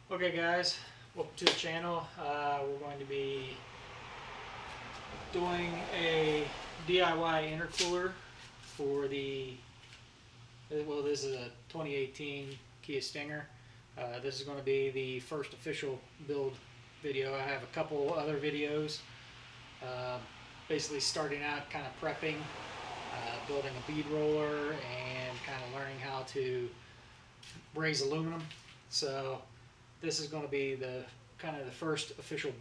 Okay guys, welcome to the channel. We're going to be doing a DIY intercooler for this is a 2018 Kia Stinger. This is going to be the first official build video. I have a couple other videos basically starting out, kind of prepping, building a bead roller and kind of learning how to braze aluminum. So this is going to be the kind of the first official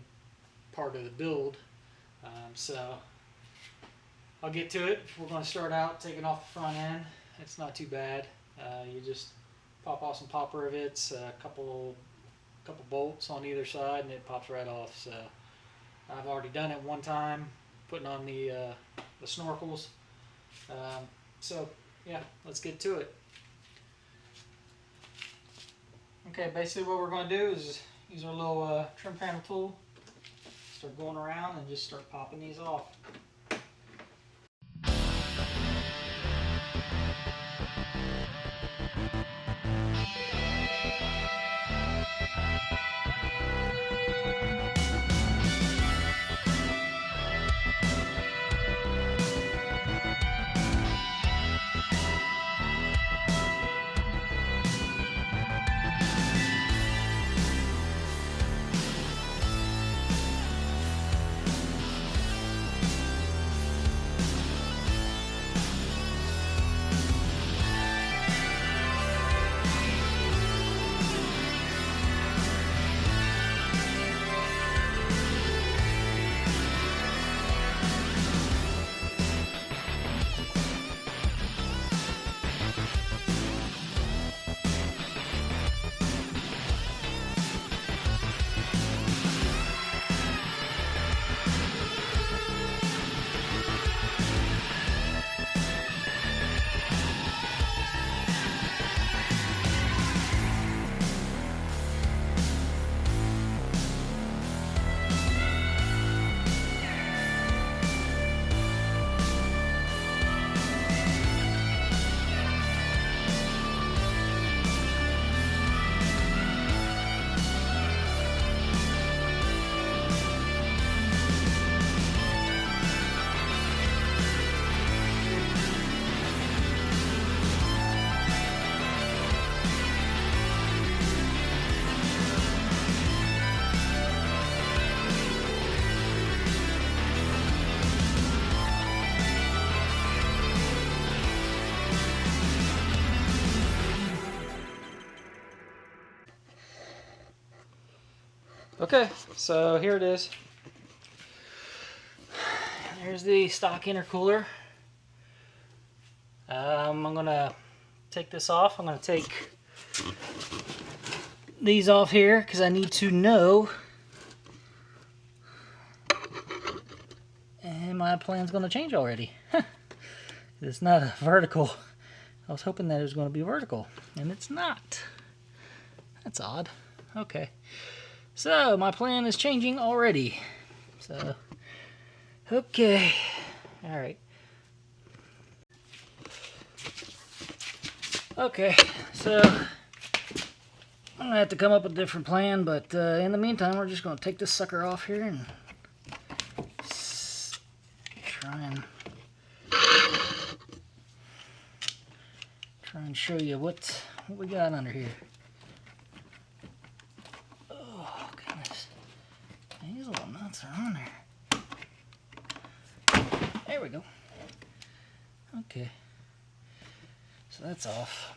part of the build. So I'll get to it. We're going to start out taking off the front end. It's not too bad. You just pop off some pop rivets, a couple bolts on either side, and it pops right off. So I've already done it one time, putting on the snorkels. So yeah, let's get to it. Okay, basically what we're going to do is use our little trim panel tool, start going around and just start popping these off. Okay, so here it is. Here's the stock intercooler. I'm going to take this off. I'm going to take these off here because I need to know. And my plan's going to change already. It's not a vertical. I was hoping that it was going to be vertical, and it's not. That's odd. Okay. So my plan is changing already. So, okay. All right. Okay, so I'm gonna have to come up with a different plan, but in the meantime, we're just gonna take this sucker off here and try and show you what we got under here. Oh goodness, these little nuts are on there. There we go. Okay, so that's off.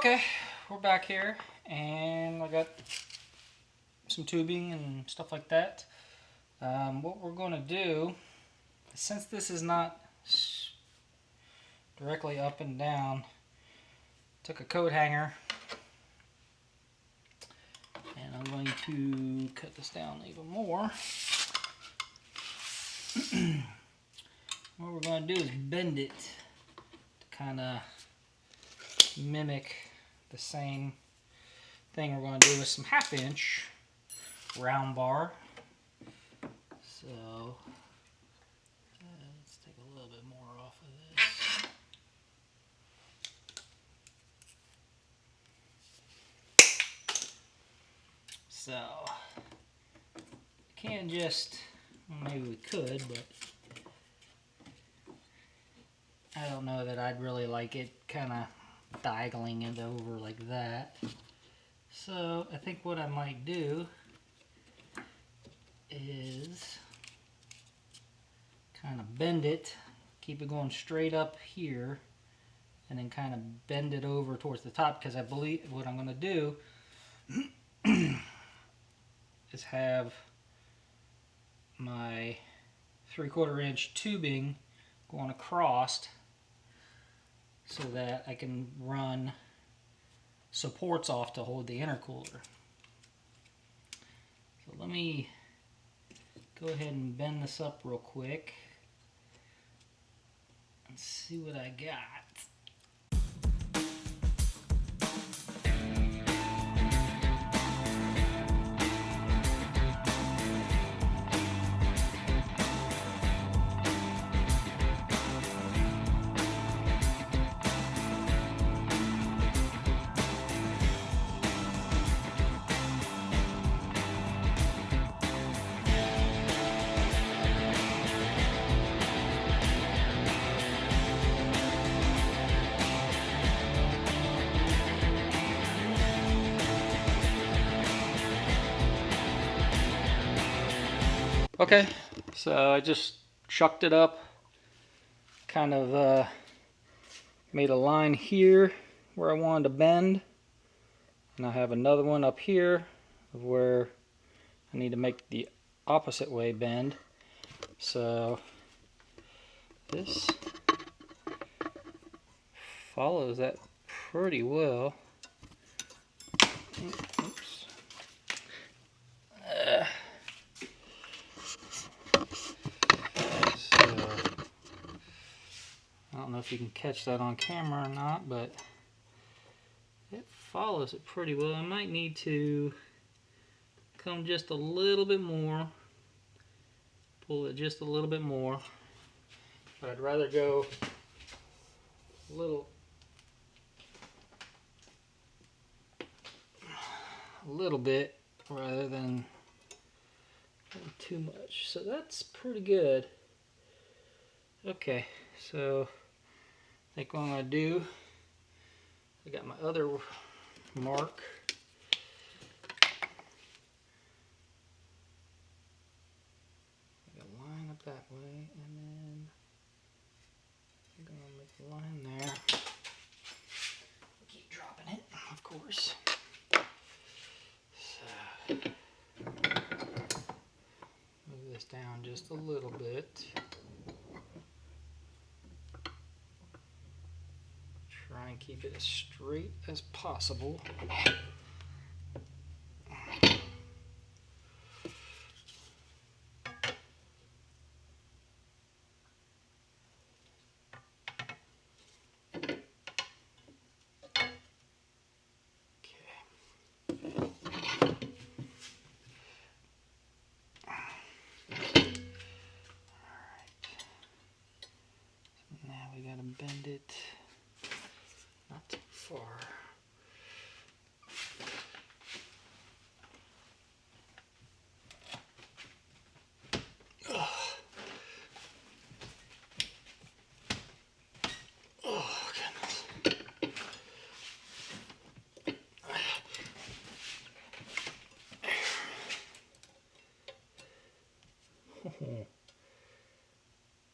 Okay, we're back here, and I got some tubing and stuff like that. What we're going to do, since this is not directly up and down, took a coat hanger, and I'm going to cut this down even more. What we're going to do is bend it to kind of mimic the same thing we're going to do with some 1/2 inch round bar. So let's take a little bit more off of this. So can't just, well, maybe we could, but I don't know that I'd really like it kind of diagonally it over like that. So I think what I might do is kind of bend it, keep it going straight up here, and then kind of bend it over towards the top, because I believe what I'm going to do is have my 3/4 inch tubing going across so that I can run supports off to hold the intercooler. So let me go ahead and bend this up real quick and see what I got. Okay, so I just chucked it up, kind of made a line here where I wanted to bend, and I have another one up here of where I need to make the opposite way bend. So this follows that pretty well. Oops. I don't know if you can catch that on camera or not, but it follows it pretty well. I might need to come just a little bit more, pull it just a little bit more, but I'd rather go a little bit rather than too much. So that's pretty good. Okay, so I think what I'm going to do, I got my other mark. I got a line up that way, and then I'm going to make a line there. Keep dropping it, of course. So, move this down just a little bit. Try and keep it as straight as possible. Bend it not too far. Oh, goodness.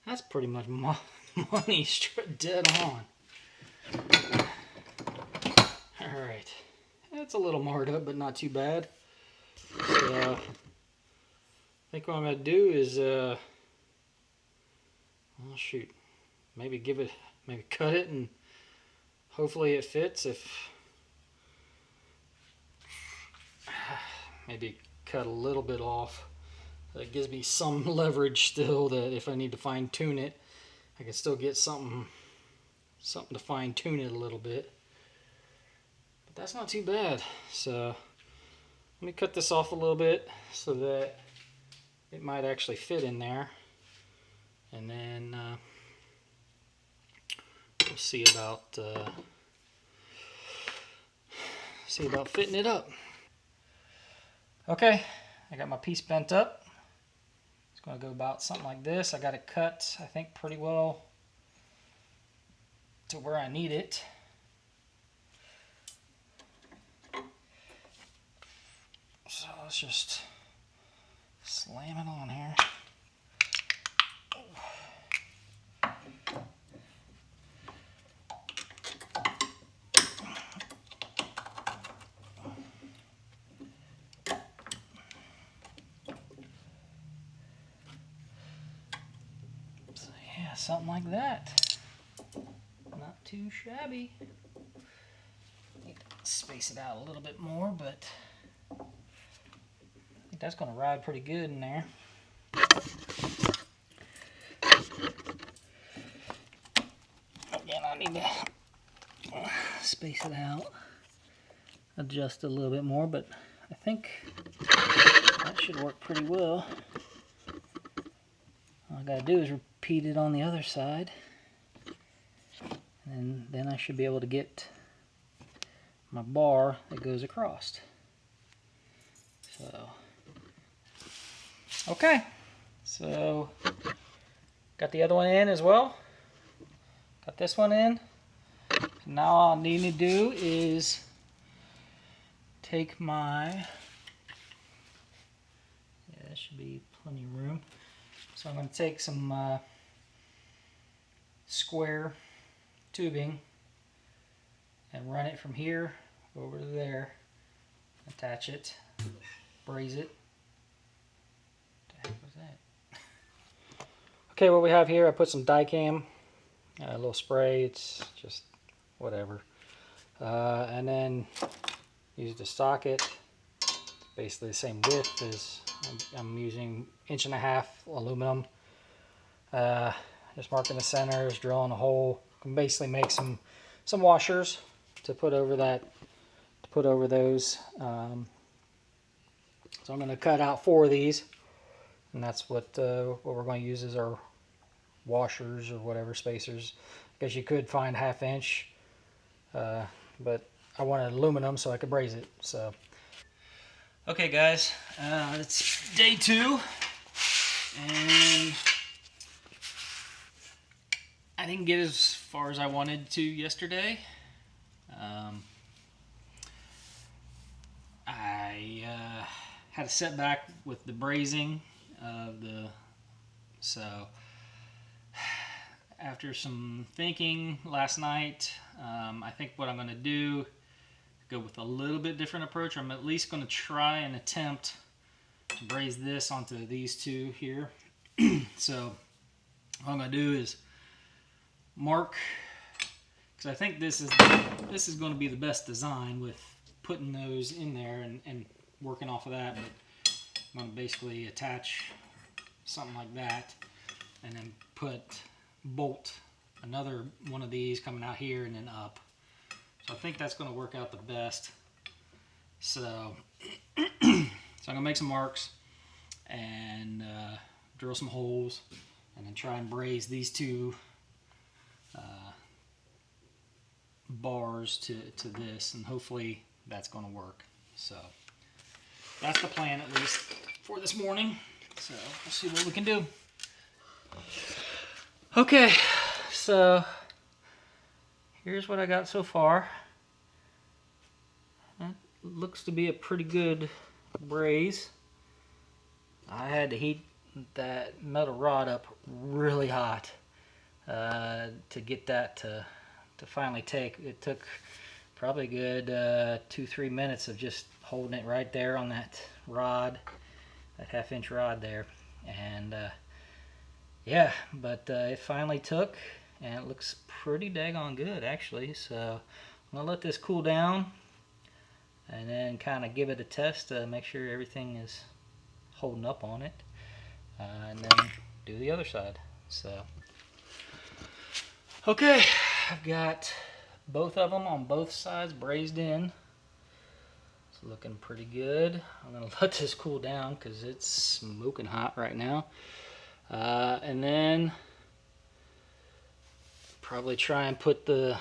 That's pretty much money straight dead on. Alright. It's a little marred up, but not too bad. So I think what I'm going to do is, oh shoot, maybe cut it and hopefully it fits. If maybe cut a little bit off, that gives me some leverage still, that if I need to fine tune it, I can still get something to fine tune it a little bit. But that's not too bad. So let me cut this off a little bit so that it might actually fit in there, and then we'll see about fitting it up. Okay, I got my piece bent up. It's going to go about something like this. I got it cut, I think, pretty well to where I need it. So let's just slam it on here. So yeah, something like that. Not too shabby. Need to space it out a little bit more, but I think that's going to ride pretty good in there. Again, I need to space it out, adjust a little bit more, but I think that should work pretty well. All I gotta do is repeat it on the other side, and then I should be able to get my bar that goes across. So, okay, so got the other one in as well. Got this one in. Now all I need to do is take my, yeah, that should be plenty of room. So I'm going to take some square tubing and run it from here over to there, attach it, braze it. What the heck was that? Okay, what we have here, I put some Dicam, a little spray, it's just whatever. And then use the socket, basically the same width as I'm using 1.5" aluminum. Just marking the centers, drilling a hole. Can basically make some washers to put over that, those. So I'm going to cut out 4 of these, and that's what we're going to use as our washers or whatever, spacers. I guess you could find 1/2 inch, but I wanted aluminum so I could braze it. So, okay, guys, it's day 2, and I didn't get as far as I wanted to yesterday. I had a setback with the brazing of so after some thinking last night, I think what I'm going to do, go with a little bit different approach. I'm at least going to try and attempt to braze this onto these 2 here. So what I'm going to do is mark, because I think this is going to be the best design with putting those in there and working off of that. But I'm going to basically attach something like that, and then bolt another one of these coming out here and then up. So I think that's going to work out the best. So, so I'm going to make some marks and drill some holes, and then try and braze these 2 bars to this, and hopefully that's going to work. So that's the plan, at least for this morning. So we'll see what we can do. Okay, so here's what I got so far. That looks to be a pretty good braze. I had to heat that metal rod up really hot to get that to finally take. It took probably a good 2-3 minutes of just holding it right there on that rod, that 1/2 inch rod there. And yeah, but it finally took, and it looks pretty daggone good actually. So I'm gonna let this cool down and then kind of give it a test to make sure everything is holding up on it, and then do the other side. So okay, I've got both of them on both sides brazed in. It's looking pretty good. I'm gonna let this cool down because it's smoking hot right now. And then probably try and put the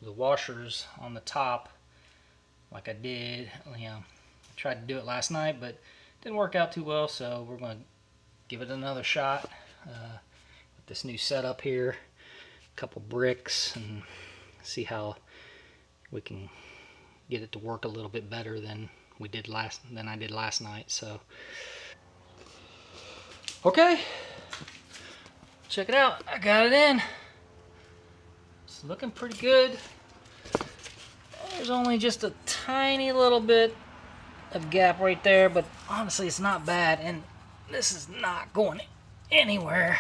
washers on the top like I did. You know, I tried to do it last night, but it didn't work out too well. So we're going to give it another shot with this new setup here. A couple bricks, and see how we can get it to work a little bit better than I did last night. So okay, check it out. I got it in. It's looking pretty good. There's only just a tiny little bit of gap right there, but honestly it's not bad, and this is not going anywhere.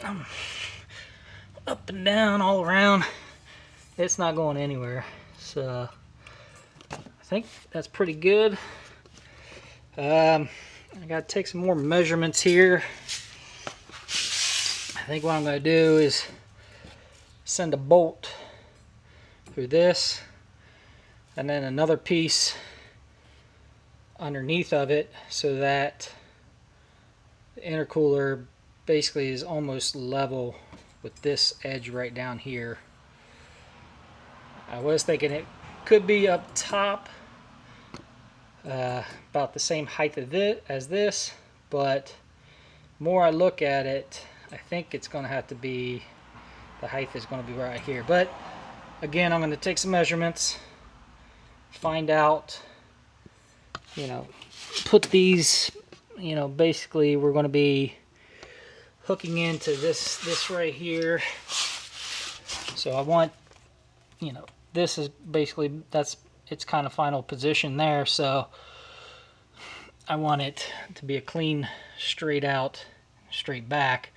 I'm up and down all around. It's not going anywhere. So I think that's pretty good. I gotta take some more measurements here. I think what I'm gonna do is send a bolt through this and then another piece underneath of it, so that the intercooler basically is almost level with this edge right down here. I was thinking it could be up top about the same height as this, but more I look at it, I think it's going to have to be, the height is going to be right here. But again, I'm going to take some measurements, find out, you know, put these, you know, basically we're going to be hooking into this right here. So I want, you know, this is basically, that's its kind of final position there. So I want it to be a clean, straight out, straight back.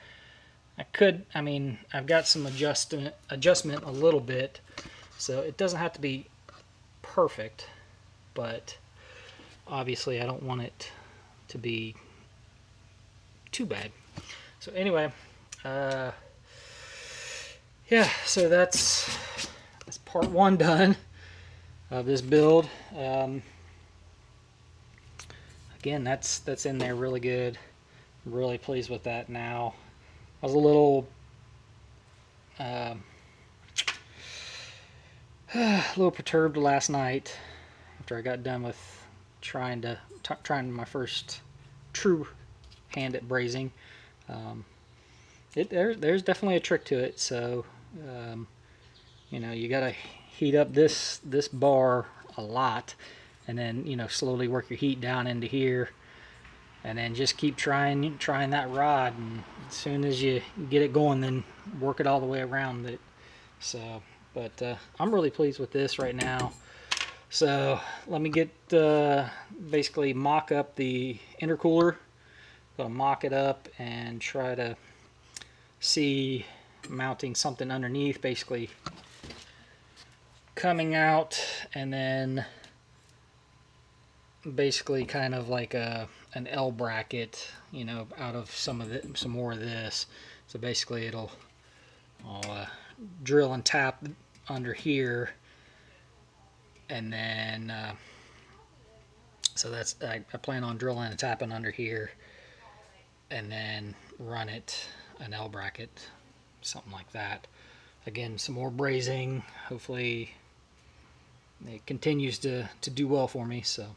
I mean, I've got some adjustment a little bit, so it doesn't have to be perfect, but obviously I don't want it to be too bad. So anyway, yeah, so that's part one done of this build. Again, that's in there really good. I'm really pleased with that now. I was a little perturbed last night after I got done with trying my first true hand at brazing. There's definitely a trick to it. So you know, you gotta heat up this bar a lot, and then, you know, slowly work your heat down into here, and then just keep trying that rod, and as soon as you get it going, then work it all the way around it. So, but I'm really pleased with this right now. So let me get basically mock up the intercooler. Gonna mock it up and try to see mounting something underneath, basically coming out, and then basically kind of like an L bracket, you know, out of some more of this. So basically I'll drill and tap under here, and then so that's, I plan on drilling and tapping under here, and then run it an L bracket, something like that. Again, some more brazing. Hopefully it continues to do well for me. So